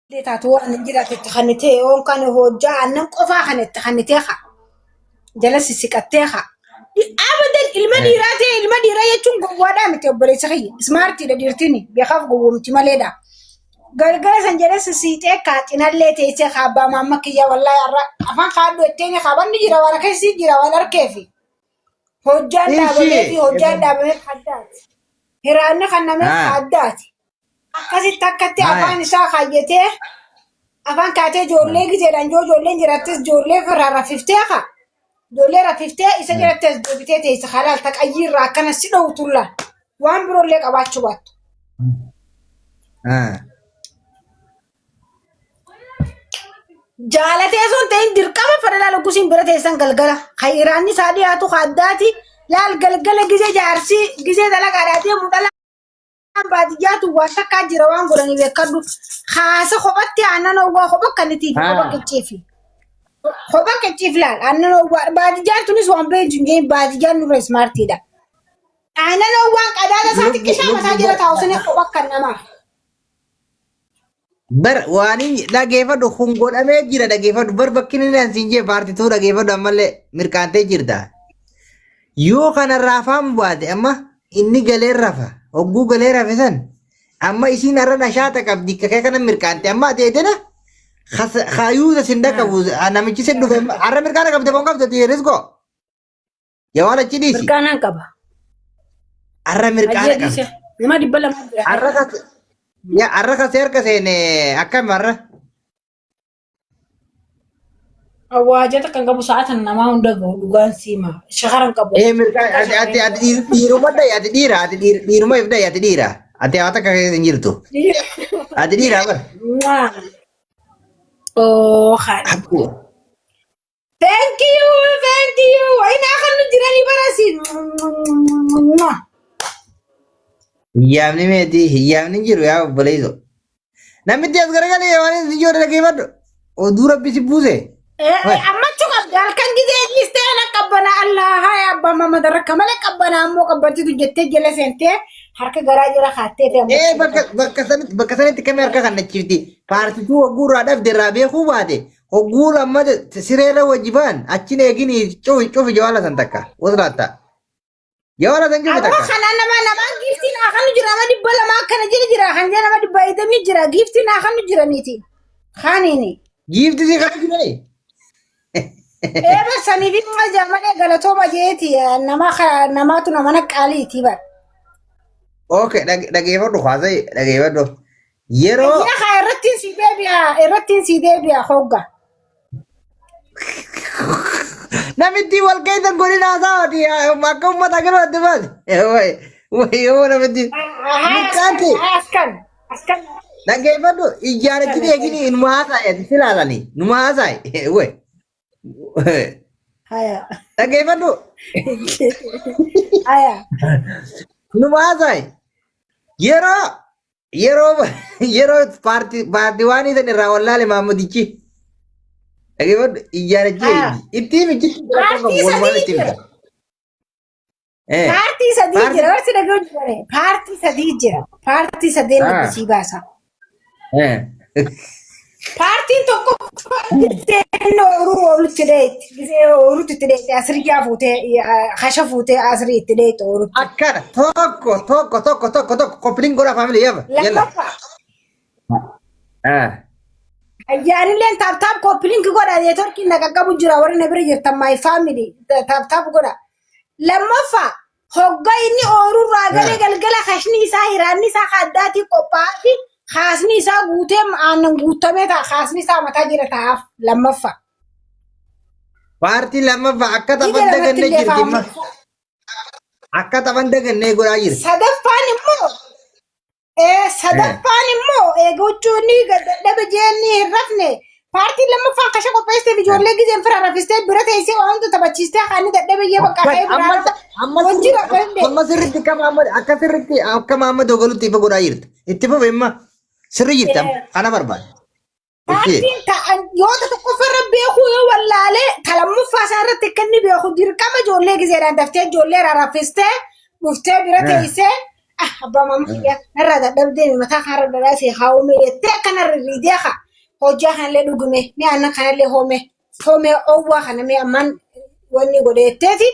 تاتو أن جرا تتخنتي يوم كان هو جاء أنم قفا خنت تخنتيها جلس سكتيها أبدا المديرة يتون قوانا متوبري سخي سمارتي لديرتني بيخاف قوم تماليدا قال سنجلس سيتي كاتنا اللي تيسي خابا ماما كيا والله يرى أفان خادو التاني خابا نجرا وانا كيسي جرا وانا ركيفي هجان دابا في هجان دابا حدات هرانا خننا حدات أكاسي تكتي أفان إسا خايته أفان كاتي جولي جيران جولي جراتس جولي فرارا فيفتيخا جولي رافيفتي إسا جراتس دوبيتي تيسي خلال تك أجير راكنا سيدو طولا وان برو ليك أباتشو بات جالتي أسون تين دركما فرلا لقوسين براتي إسان غلغلا خيراني سادي آتو خاداتي لا الغلغلا جيزي جارسي جيزي دالا غاراتي مدالا baadiyyaatu waan takka jira waan godhani beekadhu haasa kophatti aannan owwaa kopha kanitiif kopha qicciifi kopha qicciif laal aannan owwaa baadiyyaan tunis waan beejjingee baadiyyaan nurra smartiidha aannan owwaan qadaada isaa xiqqishaa mataa jira taa'usanii kopha kan namaaf. Bar waani dhageeffadhu kun godhamee jira dhageeffadhu bar bakki inni ansiin jee paartituu dhageeffadhu ammallee mirkaantee jirta. Yoo kanarraa afaan bu'aate amma inni galee rafa. Ogguu galee rafisan amma isiin har'a nashaata qabdi kakee kana mirkaante amma ateetena kaayuuta sinda qabu namichi sin dhufe har'a mirkaana qabde boon qabde tiiris go yawaan achi dhiisi Mirkaanaan qaba. har'a mirkaana qabde Nama dhibba lama bira. har'a kasee harka seene akkam har'a Awwaajata kan qabu sa'aatan namaa hunda gahu dhugaan siima shakaran qabu. mirkaana ati dhiiruma dhayi ati dhiira ati dhiiruma if dhayi ati dhiira ati hawata kakee hin jirtu ati dhiira bar Oh, kan. Thank you. Ay nakakanu jirani barasin. Hiyyaamni meeti hiyyaamni jiru yaa obboleeyso namitti as garagalee waan ijoo dhageeffadhu oduu rabbi si buuse. Amma cuqab halkan gisee listee na qabbana Allah haa abba mama daraka malee qabbana ammoo qabbantitu jettee jala seentee harka garaa jala kaattee ta'e. Bakka sanitti kamii harka kan nachifti paartituu hogguurraa dhabde irraa beekuu baate hogguu lamma sireerra wajjibaan achin eegini cufi jawaala san takka wasraatta jawaala san cufi takka. Kana nama giftiin akanu jira nama dhibba lama akkana jira kan jira nama dhibba itamii jira giftiin akanu jiraniiti kaaniini. Giifti si kana jirani. Bas sanii fi malee galatooma jeeti namaatu nama naqaaliiti bar. Okay dhageeffadhu haasa'e dhageeffadhu yeroo. Irrattiin si deebi'a hogga. Namitti wal keessa godina haasawaati akka uummata galuu adda baate. Yoo namitti. Askan. Dhageeffadhu ijaarachi eegini inuma haasa'e si ilaalanii numa haasa'e wey. Dhageeffadhu. Numa haasa'e yeroo paartiiwwan isan irraa wallaale Maammudichi. Dhageeffadhu ijaarachi itti michi. Paartii sadii jira warri dhaga'u jirane paartii sadii jira paartii sadeen labbisii baasa. Paartiin tokko oolutti dheetti gisee oolutti itti dheetti asirraa fuutee hasha fuutee asirii itti dheetti oolutti. Akkana tokko koppiliin godhaa faamilii yaaba. Lammaffaa. Ayyaanillee taaptaap koppiliin godhaa neetworkiin naqaqqabu jira warri na bira jirtan maayi faamilii taaptaap godhaa. Lammaffaa hoggaa inni oolurraa galee galgala hashni isaa hiraanni isaa addaatii qophaa'aa fi haasni isaa guutee aannan guutamee ta'a haasni isaa mataa jira ta'aaf lammaffaa. Paartiin lammaffaa akka taphan dagannee jirti immoo. Akka taphan dagannee godhaa jirti. Sadaffaan immoo eegochuun dadhabe jeenni hin rafne paartiin lammaffaan kasha qopheessitee fi ijoollee giseen fira rafistee bira teessee waantu taphachiistee haani dadhabe yee bakka ka'ee biraa. Amma sirriitti akka sirriitti akka Maammadoo galuutti ifa godhaa jirti. Itti fufe immoo. Sirri jirtam kana barbaada. Paartiin ta'an yoo tokko farra beekuu yoo wallaalee talammuffaa isaa irratti akka inni beeku dirqama ijoollee gizeedhaan daftee ijoollee rarraffistee dhuftee bira teessee أبا ماما يا نرى ده دبدي متى خرج دراسي هاومي يتكنا الريديها هوجها لدوغمي مي أنا كان لي هومي أوه خنا مي أمان وني قولي تيتي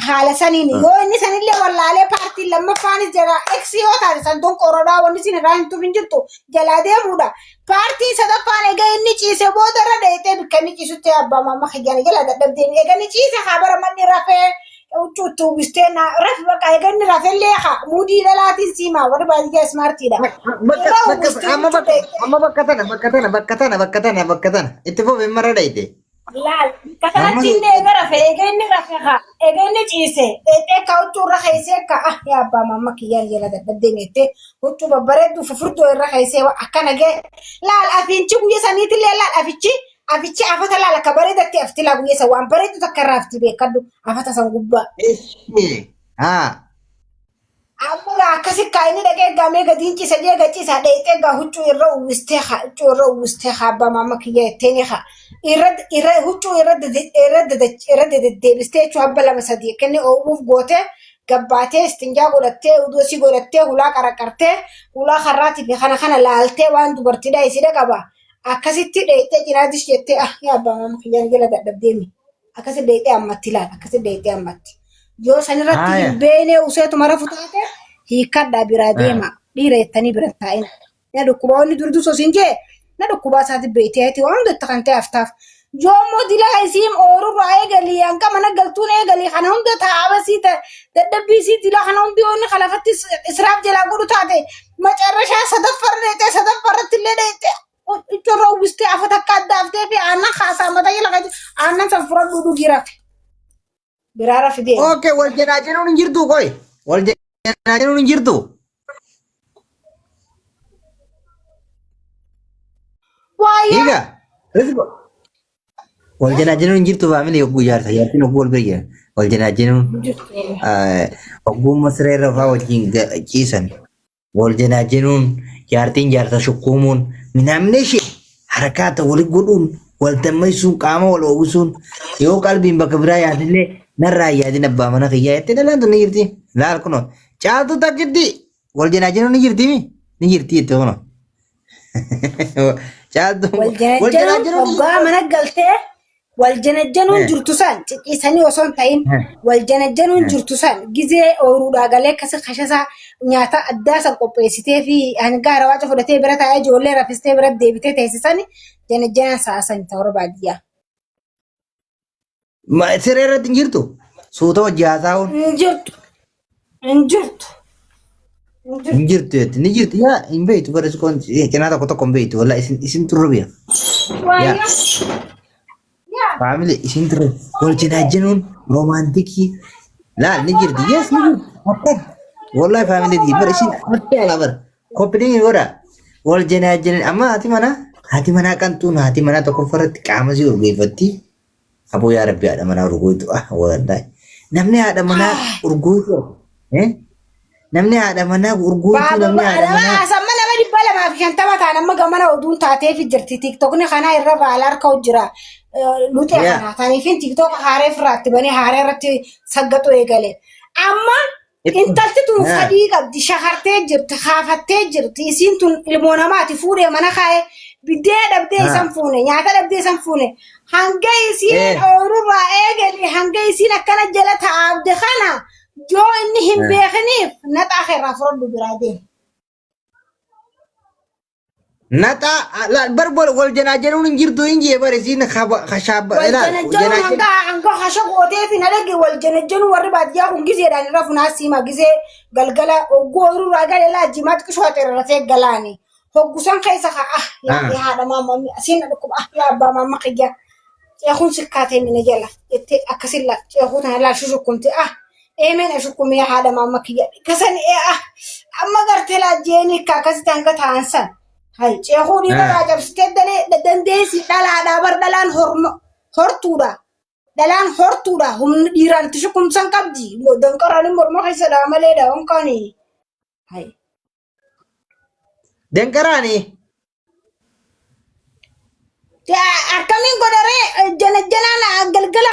حالا سنيني يو إني سنين لي والله عليه بارتي لما فاني جرا إكسي هو تاري سندون كورونا وني سين راين تو بنجتو جلادي مودا بارتي سدا فاني جاي إني چيسه بودرا ديته بكني چيسو تي أبا ماما خيجاني جلا دبدي إيجاني چيسه خبر مني رافع وچو بستنا رف بقى إيجاني رافع ليها مودي دلاتي سيما وربا دي سمارتي دا amma bakkatana itti fufee mara dhayite. Laal katanattinne eegarafe eegeenni rafeha eegeenni ciise dheedhee ka huccuu irra keeysee akka yaa abbaa mamma kiyyaan jala dadhabdeen jettee huccuu babbareedduu fufurdoo irra keeysee akkana gee laal afiinchi guyya saniitillee laal afichi afata laal akka bareedatti afti laa guyya san waan bareeddu takka irraa afti beekadhu afata san gubbaa. Amma akkasi kaayini dhaqee gamee gadiin ciisa jee gaciisa dheedhee gaa huccuu irra uwwistee haa abbaa mamma kiyya jetteeni haa. irra huccuu irra deddeebistee jechuun abba lama sadii kenne oowwuuf gootee gabbaatee istinjaa godhattee udosii godhattee hulaa qaraqartee hulaa har'aatiif kana laaltee waan dubartiidhaa isii qaba akkasitti dheedhee cinaadis jettee yaa abbaa maama kiyyaan jala dadhabdeemi akkasi dheedhee ammatti laal akkasi dheedhee ammatti yoo sanirratti hin beenee useetuma rafu taate hiikadhaa biraa deema dhiira jettanii bira taa'ina yaa dhukkuboonni durdu sosiin jee na dhukkuba saati beeteeti waan hunda kan ta'e aftaaf yoommoo dilaa isiim oorurraa eegalii hanga mana galtuun eegalii kana hunda taa'aba siita dadhabbii sii dilaa kana hundi onni kalafatti israaf jalaa godhu taate macarrashaa sadaffarratti illee dheettee ichorra uwwistee afata akka addaaftee fi aannan haasaa mataa jala qabu aannan san fudhadhuu dhugii rafe biraa rafi deema. Okay, wal jedhaa jiruun hin jirtu koy wal jedhaa jiruun hin jirtu. Iya, wal jenaa jenuun jirtu faamilii yogguu ijaarsa yaartiin ogguu wal bira wal jenaa jenuun ogguu masiree irra fa'aa wajjin ciisan wal jenaa jenuun yaartiin jaarsa shukkuumuun namni ishee harakaata wali godhuun wal dammaysuun qaama wal oowwisuun yoo qalbiin bakka biraa yaadillee narraa yaadin abbaa mana kiyyaa jettee dhalaantu ni jirti laal kunoo caaltu takkitti wal jenaa jenuun ni jirti jettee kunoo. Waggaa mana galtee wal janajjanuun jirtu san ciciisanii osoo hin ta'in wal janajjanuun jirtu san gizee ooyiruudhaa galee akkasii kashasaa nyaata addaa san qopheessitee fi hangaara waaca fudhatee bira taa'ee ijoollee rafistee bira deebitee teessisanii janajjanaan saasan ta'uu baadiyyaa. Siree irratti hin jirtu suuta hojii haasa'uun. Hin jirtu. Hin jirtu jetti ni jirti yaa hin beektu bara iskoon cinaa tokko hin beektu walla isin turre bira. Faamilii isin turre wal cinaa jenuun roomaantikii laal ni jirti yes ni jirti akka wallahi faamilii bara isin akka ala bara koppidingi godha wal cinaa jenuun amma haati manaa qantuun haati manaa tokko farratti qaama si urgeeffatti aboo yaa rabbi haadha manaa urgooytu wallahi namni haadha manaa urgooytu namni haadha manaa urgooytu namni haadha manaa. Samma nama dhibba lamaa fi shantama ta'an amma gamana oduun taatee fi jirti tiktokni kanaa irra baala harka hojjira lutee kanaa ta'aniif tiktok haaree firaatti banee haaree irratti saggaxu eegale amma intalti tun sadii qabdi shakartee jirti haafattee jirti isiin tun ilmoo namaati fuudhee mana kaa'ee biddee dhabdee isan fuune nyaata dhabdee isan fuune hanga isiin ooyirurraa eegale hanga isiin akkana jala taa'abde kana. Joo inni hin beekaniif naxaa irraa fudhadhu biraa deema. Naxaa barbol wal janaa jenuun hin jirtu hin jee bare siin hashaabba. Wal jana jenuun hanga hasha gootee fi nadhagi wal jana jenuun warri baadiyyaa kun gizeedhaan irra funaa siima gizee galgala ogguu ooyirurraa galee laajjimaatti qishoota irra rafee galaani. Hoggusan keessa yaa haadha maamamni asiin dhukkuba yaa abbaa maamma qiyyaa. Ceekuun sikkaatee mina jala jettee akkasilla ceekuu tana laashuu shukkumte Emen ashukumi haada mama kiyya kasan amma garte la jeni ka kasita nga taansan hay ceexuni bara jabste dale dandeesi dala bar dalan hortuda hum diran tishukum san kabdi mo dan qarani mormo haysa da male da onkani hay dan qarani Akkamiin godharee jala galgala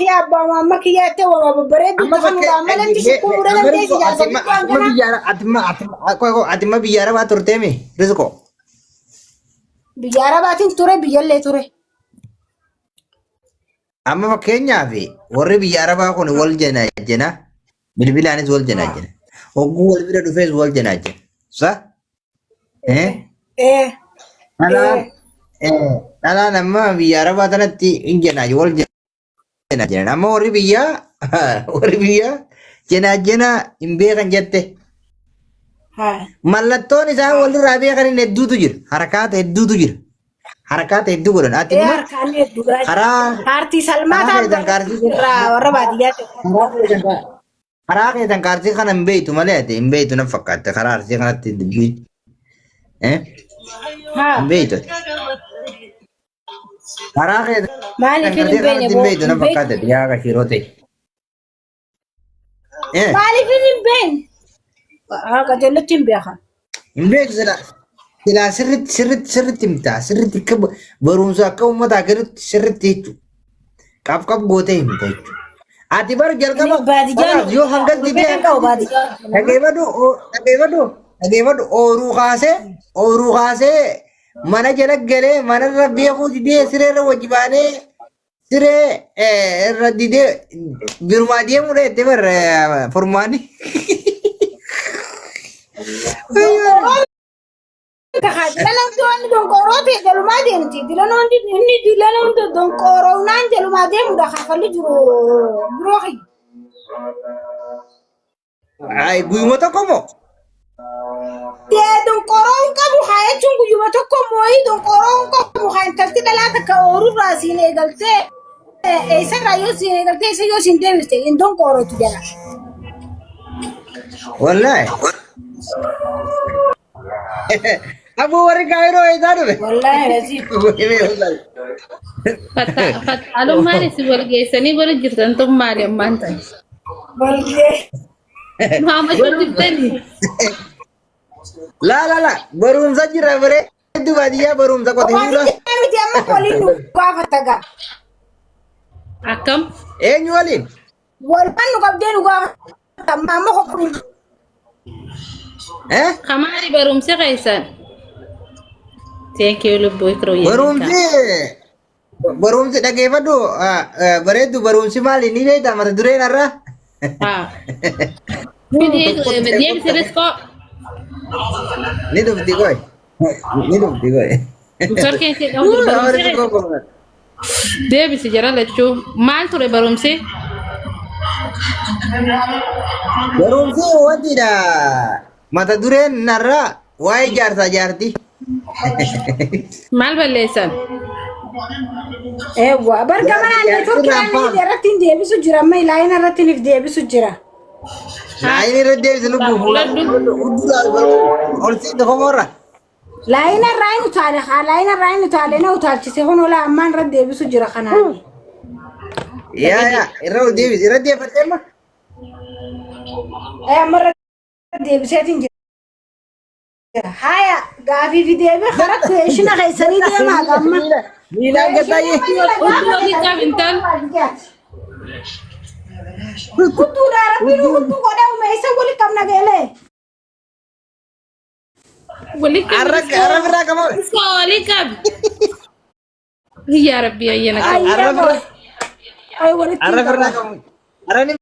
ya abbaa mamma kiyyaatti waa bareedu tafanuudhaan malatti si kuuree dandeessi atima biyya arabaa turteemi rizqo. Biyya arabaatiin ture biyyallee ture. Amma fakkeenyaaf warri biyya arabaa kun wal janaajjana bilbilaanis wal janaajjana hogguu wal bira dhufees wal janaajjana sa dhalaan amma biyya arabaa tanatti hin janaajju wal janaajjana amma warri biyya janaajjana hin beekan jette mallattoon isaan walirraa beekan hin hedduutu jira harakaata hedduutu jira. Harakaata hedduu godhan ati paartii salmaataa warra baadiyyaatti karaa keessan kaartii kana hin beektu malee ati hin beektu na fakkaatte karaa arsii kanatti dubbiin hin beektu karaa keessan kaartii kanatti hin beektu na fakkaatte yaa kashiroo ta'e maaliif hin beekne qajeelatti hin beekan hin beektu silaa sirritti himtaa sirritti akka barumsa akka uummata akkasitti sirritti jechuudha. Qab gootee himta jechuudha. Ati bara jalqaba yoo hangas didee dhageeffadhu ooruu kaasee mana jala galee mana irra beekuu didee siree irra wajji baanee siree irra didee birumaa deemuudha jettee bara furmaani. Dilalang tuan dongkoro te jaluma demti dilalang ini dilalang dongkoro nan jaluma dem udah kafali juru brohi. Ay guyu to komo. Te dongkoro ka buhaya chung guyu to komo I dongkoro ka buhaya talti dalata ka oru rasine dalte. Esa rayo sine dalte esa yo sin demiste in dongkoro tu jala. Wallahi. Abu wari kairo itu ada. Wallahi lazim. Kalau mana sih boleh seni boleh jirtan tuh mana mantan. Boleh. Mama cerita nih. La. Barum saja revere. Itu dia barum tak kau tinggal. Kami dia mah polin nuka fataga. Akam? Nyualin. Walaupun nuka dia nuka mama kau pun. Kamari barum sih kaisan. Thank you boy kroya. Barum si dhageeffadhu bareeddu barumsi maali ni beektaa mata dureen irraa. Deem siris kok. Ni dhufti koy. Sarkeen si deebisi jara lachuu maal ture barumsi? Barumsi wantidha mata dureen irraa waa'ee jaarsaa jaartii. Maal balleessan? Ewa bargamaan ani tokko irratti deebisu jira amma ilaayina irratti nif deebisu jira. Laayina irratti deebisu lubbu olsiin dhufamorra. Laayina raayinu taale na utaalchise hono la ammaan irratti deebisu jira kanaan. Yaa irra deebisi irra deebifatee amma. Amma irratti deebiseetiin jira. Haya gaafi videeme khara kueshina khaysani deema gamma miilaan gataye Utuwagi kabintan kutu darabinu kutu koda umeisa wali kamna gele wali kab arrak kamo wali kab ya rabbi ayyana ay wali arrak kamo arani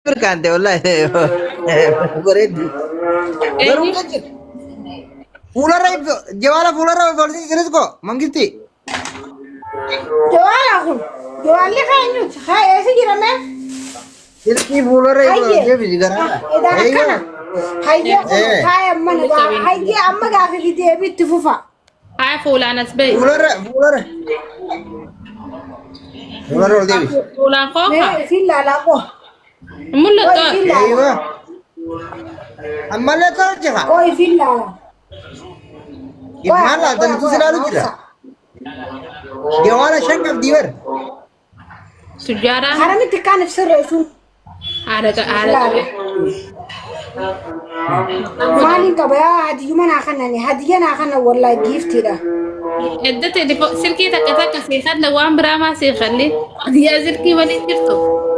berkante wallahi beredu baru aja fulara jawala fulara bolsi jenis kok mangiti jawala khayu khay ese jirame ini fulara dia bisa gara hayya khay amma gaafi video bitti fufa hay fulanas bay fulara dia fulan koka filla la ko mulla to ايوه اما لا ترجع koy filla Imala dan itu selalu tidak. Dia mana syangkap diwer. sejarah harami tekan nafsu ada malin ka baya hadiyu mana kana ne hadiyana kana wallahi gift da ادت سلكي تك تك سيخد لو ام برا ما سيخلي يا سلكي ولي جرتو